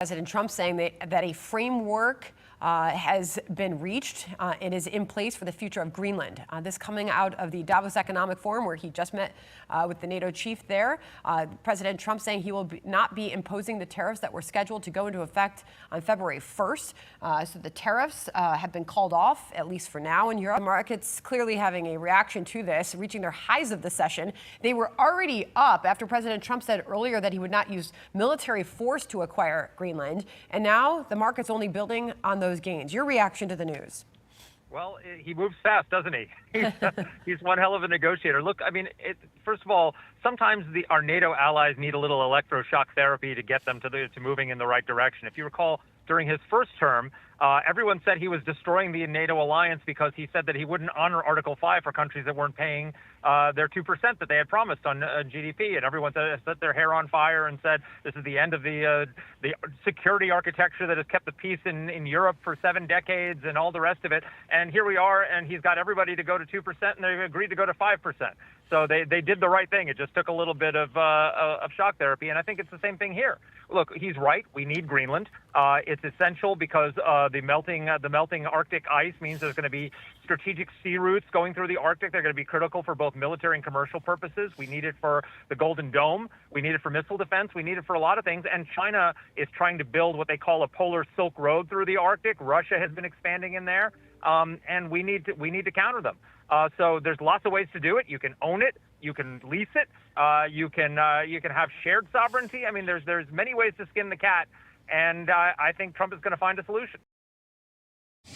President Trump saying that a framework has been reached and is in place for the future of Greenland. This coming out of the Davos Economic Forum, where he just met with the NATO chief there. President Trump saying he will not be imposing the tariffs that were scheduled to go into effect on February 1st. So the tariffs have been called off, at least for now in Europe. The markets clearly having a reaction to this, reaching their highs of the session. They were already up after President Trump said earlier that he would not use military force to acquire Greenland. And now the market's only building on those gains. Your reaction to the news? Well, he moves fast, doesn't he? He's one hell of a negotiator. Look, I mean, first of all, sometimes our NATO allies need a little electroshock therapy to get them to moving in the right direction. If you recall, during his first term, everyone said he was destroying the NATO alliance because he said that he wouldn't honor Article 5 for countries that weren't paying their 2% that they had promised on GDP. And everyone set their hair on fire and said this is the end of the security architecture that has kept the peace in Europe for 7 decades and all the rest of it. And here we are, and he's got everybody to go to 2%, and they agreed to go to 5%. So they did the right thing. It just took a little bit of shock therapy, and I think it's the same thing here. Look, he's right. We need Greenland. It's essential because the melting Arctic ice means there's going to be strategic sea routes going through the Arctic. They're going to be critical for both military and commercial purposes. We need it for the Golden Dome. We need it for missile defense. We need it for a lot of things. And China is trying to build what they call a polar Silk Road through the Arctic. Russia has been expanding in there, and we need to counter them. So there's lots of ways to do it. You can own it. You can lease it. You can have shared sovereignty. I mean, there's many ways to skin the cat, and I think Trump is going to find a solution.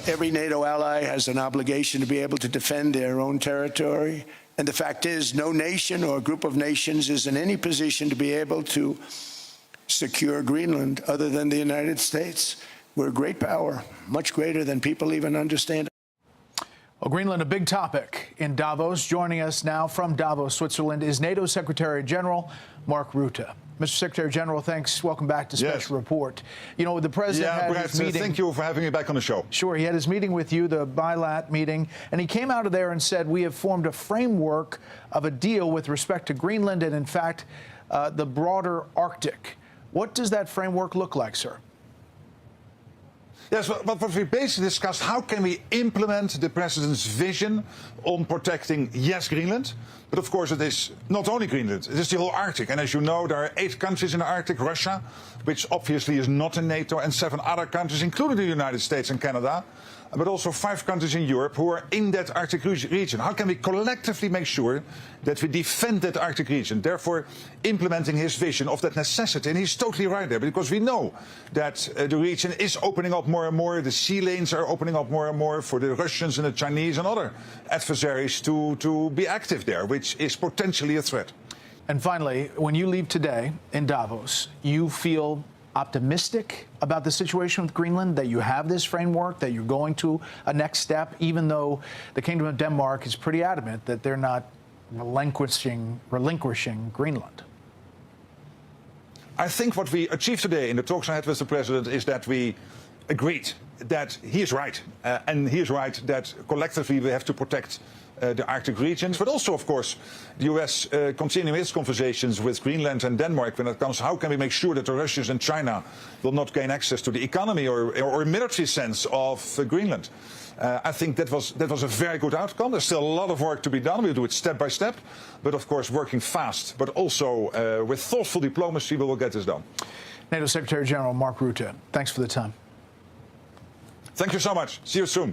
Every NATO ally has an obligation to be able to defend their own territory. And the fact is, no nation or group of nations is in any position to be able to secure Greenland other than the United States. We're a great power, much greater than people even understand. Well, Greenland, a big topic in Davos. Joining us now from Davos, Switzerland, is NATO Secretary General Mark Rutte. Mr. Secretary General, thanks. Welcome back to Special Report. You know, the president had his meeting. Thank you for having me back on the show. Sure. He had his meeting with you, the bilat meeting, and he came out of there and said, we have formed a framework of a deal with respect to Greenland and, in fact, the broader Arctic. What does that framework look like, sir? Yes, but what we basically discussed, how can we implement the president's vision on protecting, yes, Greenland, but of course it is not only Greenland, it is the whole Arctic. And as you know, there are 8 countries in the Arctic, Russia, which obviously is not in NATO, and 7 other countries, including the United States and Canada, but also 5 countries in Europe who are in that Arctic region. How can we collectively make sure that we defend that Arctic region, therefore implementing his vision of that necessity? And he's totally right there, because we know that the region is opening up more and more. The sea lanes are opening up more and more for the Russians and the Chinese and other adversaries to be active there, which is potentially a threat. And finally, when you leave today in Davos, you feel optimistic about the situation with Greenland, that you have this framework, that you're going to a next step, even though the Kingdom of Denmark is pretty adamant that they're not relinquishing Greenland? I think what we achieved today in the talks I had with the president is that we agreed that he is right, and he is right that collectively we have to protect the Arctic regions, but also, of course, the US continuing its conversations with Greenland and Denmark when it comes to how can we make sure that the Russians and China will not gain access to the economy or military sense of Greenland. I think that was a very good outcome. There's still a lot of work to be done. We'll do it step by step, but of course working fast, but also with thoughtful diplomacy, we will get this done. NATO Secretary General Mark Rutte, thanks for the time. Thank you so much. See you soon.